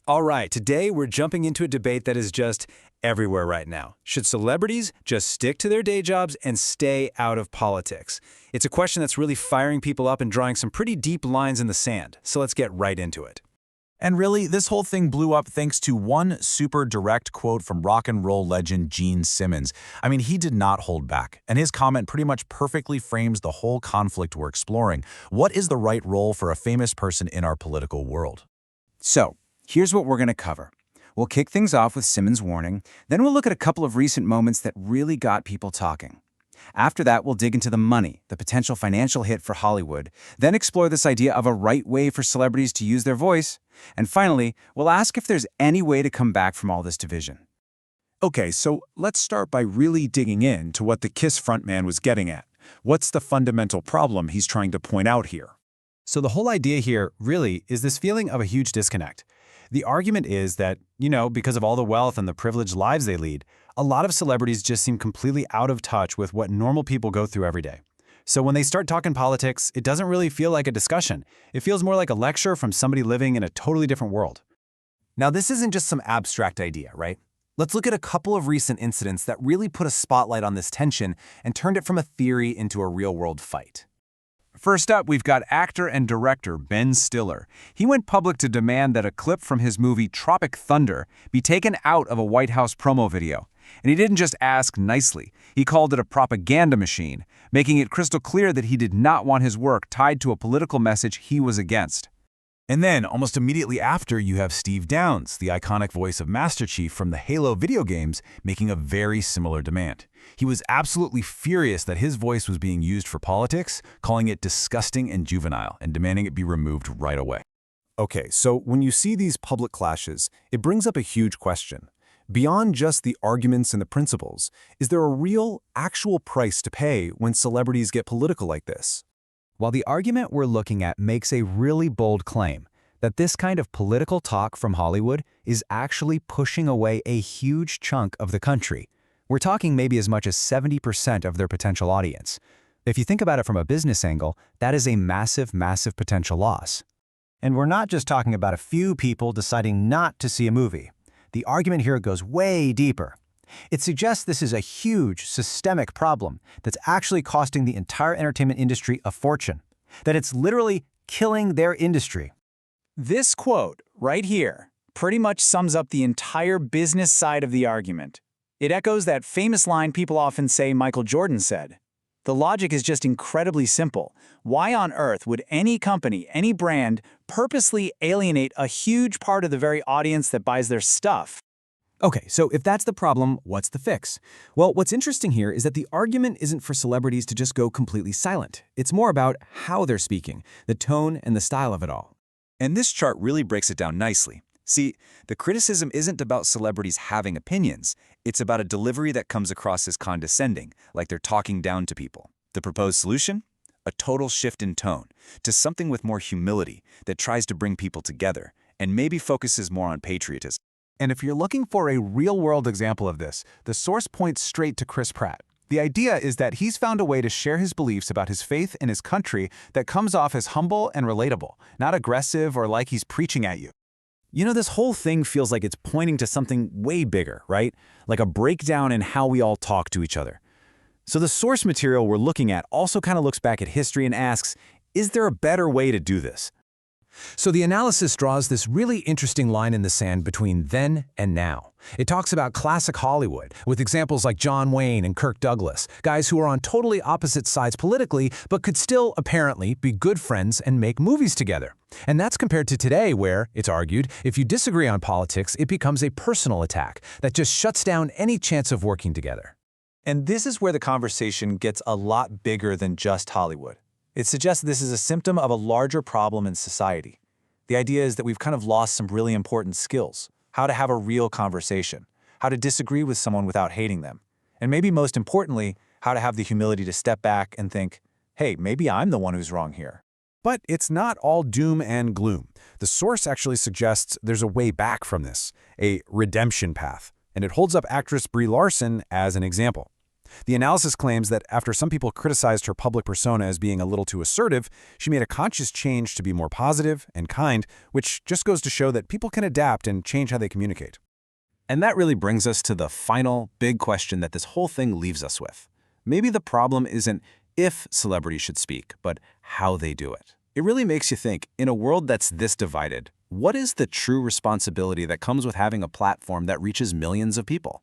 All right, today we're jumping into a debate that is just everywhere right now. Should celebrities just stick to their day jobs and stay out of politics? It's a question that's really firing people up and drawing some pretty deep lines in the sand, so let's get right into it. And really, this whole thing blew up thanks to one super direct quote from rock and roll legend Gene Simmons. I mean, he did not hold back, and his comment pretty much perfectly frames the whole conflict we're exploring. What is the right role for a famous person in our political world? So, here's what we're going to cover. We'll kick things off with Simmons' warning, then we'll look at a couple of recent moments that really got people talking. After that, we'll dig into the money, the potential financial hit for Hollywood, then explore this idea of a right way for celebrities to use their voice, and finally, we'll ask if there's any way to come back from all this division. Okay, so let's start by really digging in to what the KISS frontman was getting at. What's the fundamental problem he's trying to point out here? So the whole idea here, really, is this feeling of a huge disconnect. The argument is that, because of all the wealth and the privileged lives they lead, a lot of celebrities just seem completely out of touch with what normal people go through every day. So when they start talking politics, it doesn't really feel like a discussion. It feels more like a lecture from somebody living in a totally different world. Now, this isn't just some abstract idea, right? Let's look at a couple of recent incidents that really put a spotlight on this tension and turned it from a theory into a real-world fight. First up, we've got actor and director Ben Stiller. He went public to demand that a clip from his movie Tropic Thunder be taken out of a White House promo video. And he didn't just ask nicely. He called it a propaganda machine, making it crystal clear that he did not want his work tied to a political message he was against. And then, almost immediately after, you have Steve Downes, the iconic voice of Master Chief from the Halo video games, making a very similar demand. He was absolutely furious that his voice was being used for politics, calling it disgusting and juvenile, and demanding it be removed right away. Okay, so when you see these public clashes, it brings up a huge question. Beyond just the arguments and the principles, is there a real, actual price to pay when celebrities get political like this? While the argument we're looking at makes a really bold claim that this kind of political talk from Hollywood is actually pushing away a huge chunk of the country. We're talking maybe as much as 70% of their potential audience. If you think about it from a business angle, that is a massive, massive potential loss. And we're not just talking about a few people deciding not to see a movie. The argument here goes way deeper. It suggests this is a huge, systemic problem that's actually costing the entire entertainment industry a fortune, that it's literally killing their industry. This quote, right here, pretty much sums up the entire business side of the argument. It echoes that famous line people often say Michael Jordan said. The logic is just incredibly simple. Why on earth would any company, any brand, purposely alienate a huge part of the very audience that buys their stuff? Okay, so if that's the problem, what's the fix? Well, what's interesting here is that the argument isn't for celebrities to just go completely silent. It's more about how they're speaking, the tone and the style of it all. And this chart really breaks it down nicely. See, the criticism isn't about celebrities having opinions. It's about a delivery that comes across as condescending, like they're talking down to people. The proposed solution? A total shift in tone, to something with more humility that tries to bring people together, and maybe focuses more on patriotism. And if you're looking for a real-world example of this, the source points straight to Chris Pratt. The idea is that he's found a way to share his beliefs about his faith and his country that comes off as humble and relatable, not aggressive or like he's preaching at you. This whole thing feels like it's pointing to something way bigger, right? Like a breakdown in how we all talk to each other. So the source material we're looking at also kind of looks back at history and asks, is there a better way to do this? So the analysis draws this really interesting line in the sand between then and now. It talks about classic Hollywood, with examples like John Wayne and Kirk Douglas, guys who are on totally opposite sides politically, but could still, apparently, be good friends and make movies together. And that's compared to today where, it's argued, if you disagree on politics, it becomes a personal attack that just shuts down any chance of working together. And this is where the conversation gets a lot bigger than just Hollywood. It suggests this is a symptom of a larger problem in society. The idea is that we've kind of lost some really important skills. How to have a real conversation. How to disagree with someone without hating them. And maybe most importantly, how to have the humility to step back and think, hey, maybe I'm the one who's wrong here. But it's not all doom and gloom. The source actually suggests there's a way back from this, a redemption path, and it holds up actress Brie Larson as an example. The analysis claims that after some people criticized her public persona as being a little too assertive, she made a conscious change to be more positive and kind, which just goes to show that people can adapt and change how they communicate. And that really brings us to the final big question that this whole thing leaves us with. Maybe the problem isn't if celebrities should speak, but how they do it. It really makes you think, in a world that's this divided, what is the true responsibility that comes with having a platform that reaches millions of people?